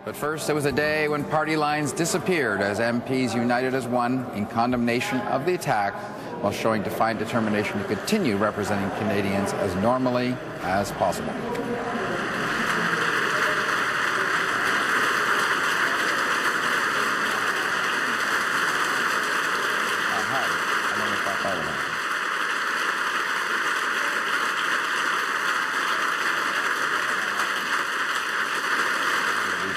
But first, it was a day when party lines disappeared as MPs united as one in condemnation of the attack, while showing defiant determination to continue representing Canadians as normally as possible.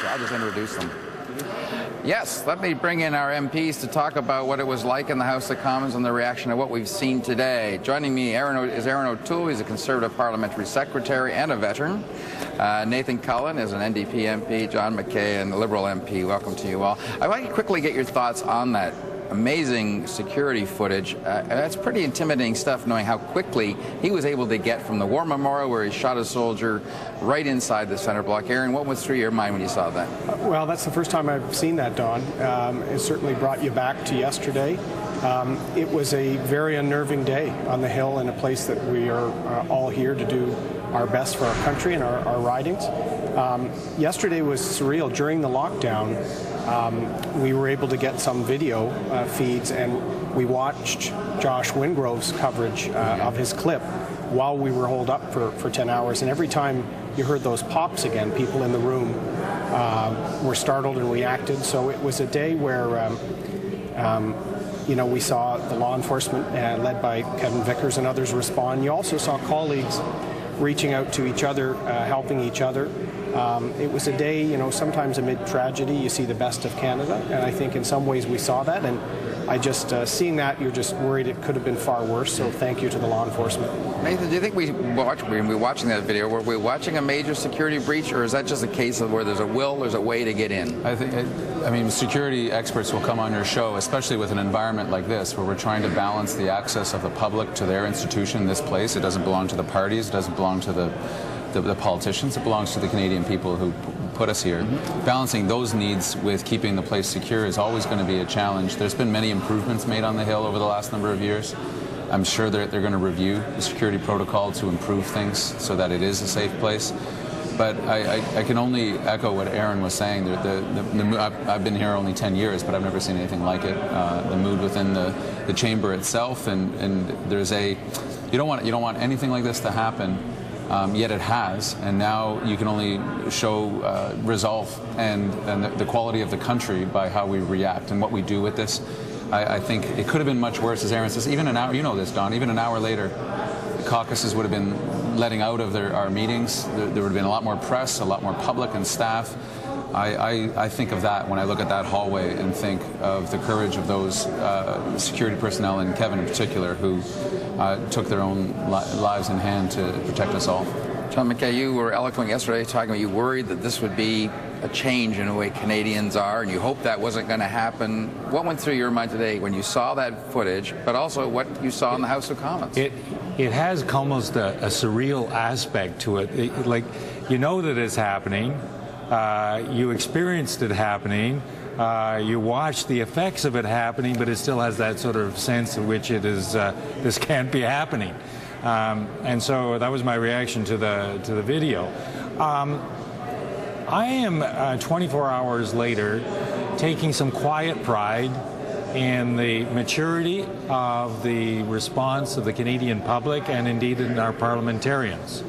I'll just introduce them. Yes, let me bring in our MPs to talk about what it was like in the House of Commons and the reaction to what we've seen today. Joining me is Aaron O'Toole. He's a Conservative Parliamentary Secretary and a veteran. Nathan Cullen is an NDP MP. John McKay, a Liberal MP. Welcome to you all. I'd like to quickly get your thoughts on that amazing security footage. That's pretty intimidating stuff, knowing how quickly he was able to get from the War Memorial, where he shot a soldier, right inside the center block. Aaron, what went through your mind when you saw that? Well, that's the first time I've seen that, Don. It certainly brought you back to yesterday. It was a very unnerving day on the Hill, in a place that we are all here to do our best for our country and our ridings. Yesterday was surreal. During the lockdown, we were able to get some video feeds, and we watched Josh Wingrove's coverage of his clip while we were holed up for 10 hours. And every time you heard those pops again, people in the room were startled and reacted. So it was a day where we saw the law enforcement led by Kevin Vickers and others respond. You also saw colleagues reaching out to each other, helping each other. It was a day, sometimes amid tragedy, you see the best of Canada, and I think in some ways we saw that, and I just, seeing that, you're just worried it could have been far worse, so thank you to the law enforcement. Nathan, do you think when we were watching that video, were we watching a major security breach, or is that just a case of where there's a way to get in? I mean, security experts will come on your show, especially with an environment like this, where we're trying to balance the access of the public to their institution, this place. It doesn't belong to the parties, it doesn't belong to the politicians, it belongs to the Canadian people who put us here. Mm-hmm. Balancing those needs with keeping the place secure is always going to be a challenge. There's been many improvements made on the Hill over the last number of years. I'm sure they're going to review the security protocol to improve things so that it is a safe place. But I can only echo what Aaron was saying. I've been here only 10 years, but I've never seen anything like it. The mood within the chamber itself, and there's you don't want anything like this to happen. Yet it has, and now you can only show resolve and the quality of the country by how we react and what we do with this. I think it could have been much worse, as Aaron says. Even an hour, you know this, Don, even an hour later, the caucuses would have been letting out of our meetings. There would have been a lot more press, a lot more public and staff. I think of that when I look at that hallway and think of the courage of those security personnel, and Kevin in particular, who took their own lives in hand to protect us all. John McKay, you were eloquent yesterday talking about you worried that this would be a change in the way Canadians are, and you hoped that wasn't going to happen. What went through your mind today when you saw that footage, but also what you saw in the House of Commons? It has almost a surreal aspect to it. Like, you know that it's happening. You experienced it happening. You watch the effects of it happening, but it still has that sort of sense in which it is this can't be happening. And so that was my reaction to the video. I am 24 hours later taking some quiet pride in the maturity of the response of the Canadian public, and indeed in our parliamentarians.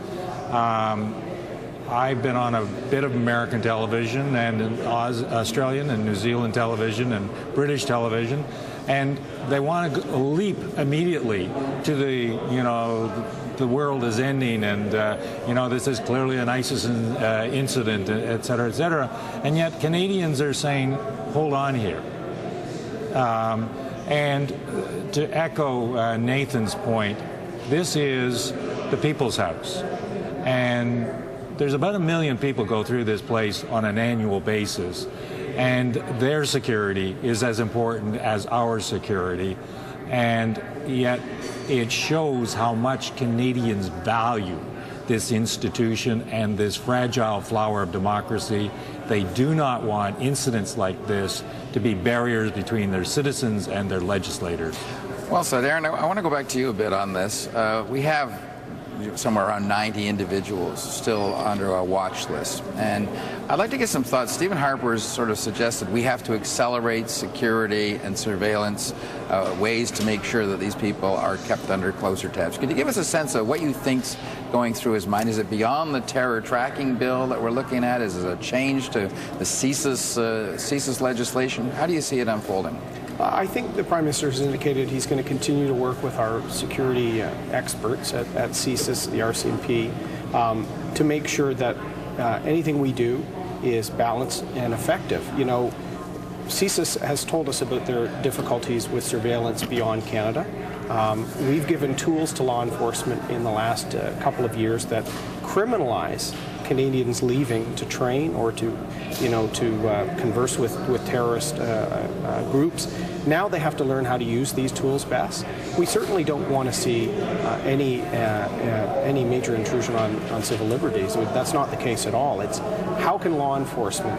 I've been on a bit of American television and Australian and New Zealand television and British television, and they want to leap immediately to the world is ending, and this is clearly an ISIS incident, et cetera, et cetera. And yet Canadians are saying, hold on here. And to echo Nathan's point, this is the People's House, and there's about 1 million people go through this place on an annual basis, and their security is as important as our security, and yet it shows how much Canadians value this institution and this fragile flower of democracy. They do not want incidents like this to be barriers between their citizens and their legislators. Well said, Aaron. I want to go back to you a bit on this. We have somewhere around 90 individuals still under a watch list. And I'd like to get some thoughts. Stephen Harper's sort of suggested we have to accelerate security and surveillance ways to make sure that these people are kept under closer tabs. Could you give us a sense of what you think's going through his mind? Is it beyond the terror tracking bill that we're looking at? Is it a change to the CSIS legislation? How do you see it unfolding? I think the Prime Minister has indicated he's going to continue to work with our security experts at CSIS, the RCMP, to make sure that anything we do is balanced and effective. You know, CSIS has told us about their difficulties with surveillance beyond Canada. We've given tools to law enforcement in the last couple of years that criminalize Canadians leaving to train or to converse with terrorist groups. Now they have to learn how to use these tools best. We certainly don't want to see any major intrusion on civil liberties. That's not the case at all. It's how can law enforcement,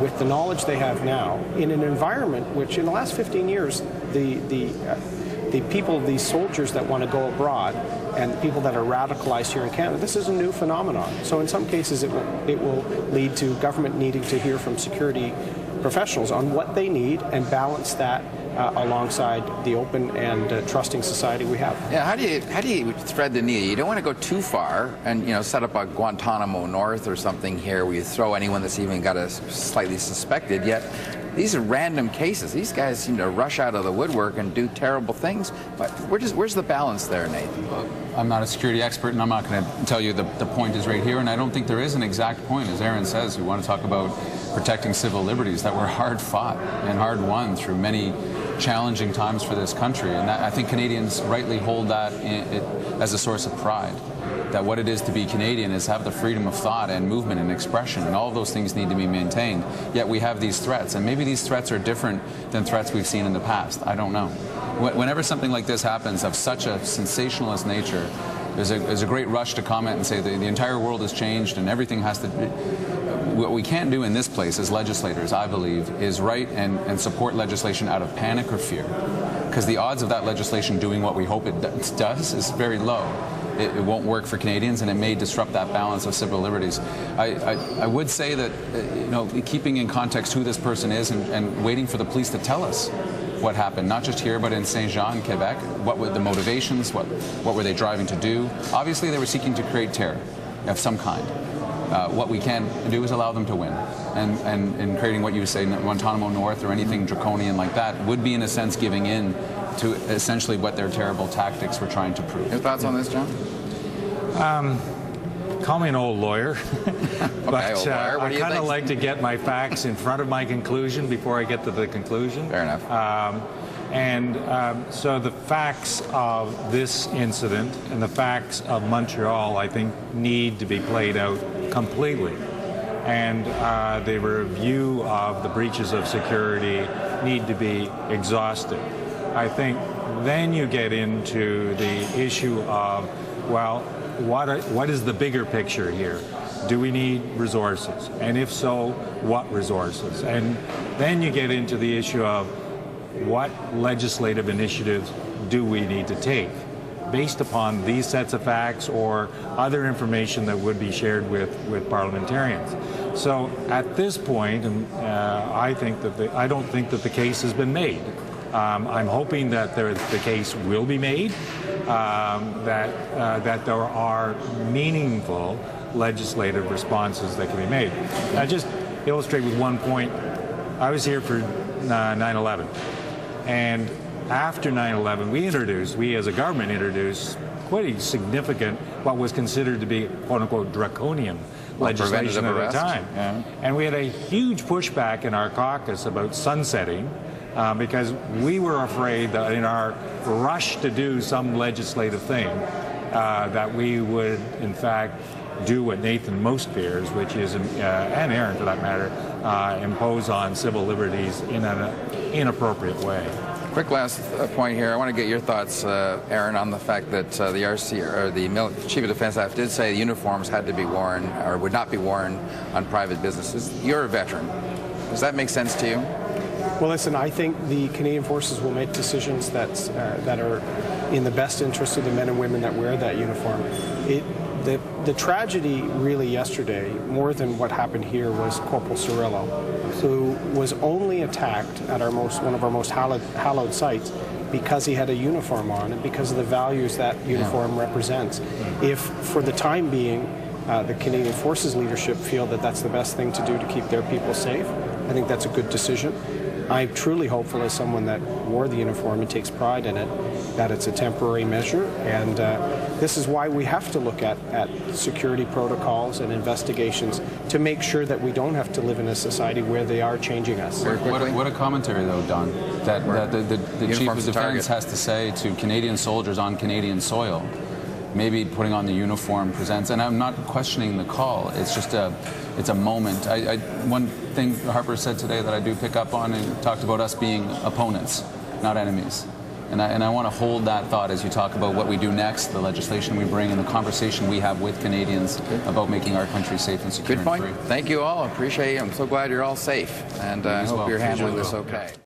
with the knowledge they have now, in an environment which in the last 15 years, the people, these soldiers that want to go abroad and the people that are radicalized here in Canada, this is a new phenomenon. So in some cases it will lead to government needing to hear from security professionals on what they need and balance that alongside the open and trusting society we have. Yeah, how do you thread the needle? You don't want to go too far and set up a Guantanamo North or something here where you throw anyone that's even got a slightly suspected, yet these are random cases. These guys seem to rush out of the woodwork and do terrible things. But where's the balance there, Nathan? I'm not a security expert, and I'm not going to tell you the point is right here, and I don't think there is an exact point. As Aaron says, we want to talk about protecting civil liberties that were hard fought and hard won through many challenging times for this country. And I think Canadians rightly hold that as a source of pride. That what it is to be Canadian is have the freedom of thought and movement and expression, and all of those things need to be maintained. Yet we have these threats, and maybe these threats are different than threats we've seen in the past. I don't know. Whenever something like this happens of such a sensationalist nature, there's a great rush to comment and say the entire world has changed and everything has to be. What we can't do in this place as legislators, I believe, is write and support legislation out of panic or fear, because the odds of that legislation doing what we hope it does is very low. It won't work for Canadians, and it may disrupt that balance of civil liberties. I would say that, keeping in context who this person is and waiting for the police to tell us what happened, not just here, but in Saint-Jean, Quebec. What were the motivations? What were they driving to do? Obviously, they were seeking to create terror of some kind. What we can do is allow them to win. And in creating what you say, Guantanamo North or anything draconian like that, would be, in a sense, giving in to essentially what their terrible tactics were trying to prove. Your thoughts on this, John? Call me an old lawyer, but old lawyer. I kind of like to get my facts in front of my conclusion before I get to the conclusion. Fair enough. So the facts of this incident and the facts of Montreal, I think, need to be played out completely. And the review of the breaches of security need to be exhausted. I think then you get into the issue of, well, what is the bigger picture here? Do we need resources? And if so, what resources? And then you get into the issue of what legislative initiatives do we need to take based upon these sets of facts or other information that would be shared with parliamentarians. So at this point, I don't think that the case has been made. I'm hoping that the case will be made, that there are meaningful legislative responses that can be made. I just illustrate with one point. I was here for 9/11, and after 9/11, we as a government introduced quite a significant, what was considered to be quote-unquote draconian legislation at the time. Yeah. And we had a huge pushback in our caucus about sunsetting, because we were afraid that in our rush to do some legislative thing, that we would, in fact, do what Nathan most fears, which is, and Aaron for that matter, impose on civil liberties in an inappropriate way. Quick last point here. I want to get your thoughts, Aaron, on the fact that the RC or the Chief of Defense Staff did say uniforms had to be worn or would not be worn on private businesses. You're a veteran. Does that make sense to you? Well, listen, I think the Canadian Forces will make decisions that are in the best interest of the men and women that wear that uniform. The tragedy really yesterday, more than what happened here, was Corporal Cirillo, who was only attacked at one of our most hallowed sites because he had a uniform on and because of the values that uniform represents. If, for the time being, the Canadian Forces leadership feel that that's the best thing to do to keep their people safe, I think that's a good decision. I'm truly hopeful, as someone that wore the uniform and takes pride in it, that it's a temporary measure, and this is why we have to look at security protocols and investigations to make sure that we don't have to live in a society where they are changing us. What a commentary, though, Don, that the Chief of Defence has to say to Canadian soldiers on Canadian soil. Maybe putting on the uniform presents, and I'm not questioning the call, it's just it's a moment. One thing Harper said today that I do pick up on, and talked about us being opponents, not enemies. And I want to hold that thought as you talk about what we do next, the legislation we bring, and the conversation we have with Canadians about making our country safe and secure. Good point. And free. Thank you all. I appreciate you. I'm so glad you're all safe, and I hope you're handling this okay.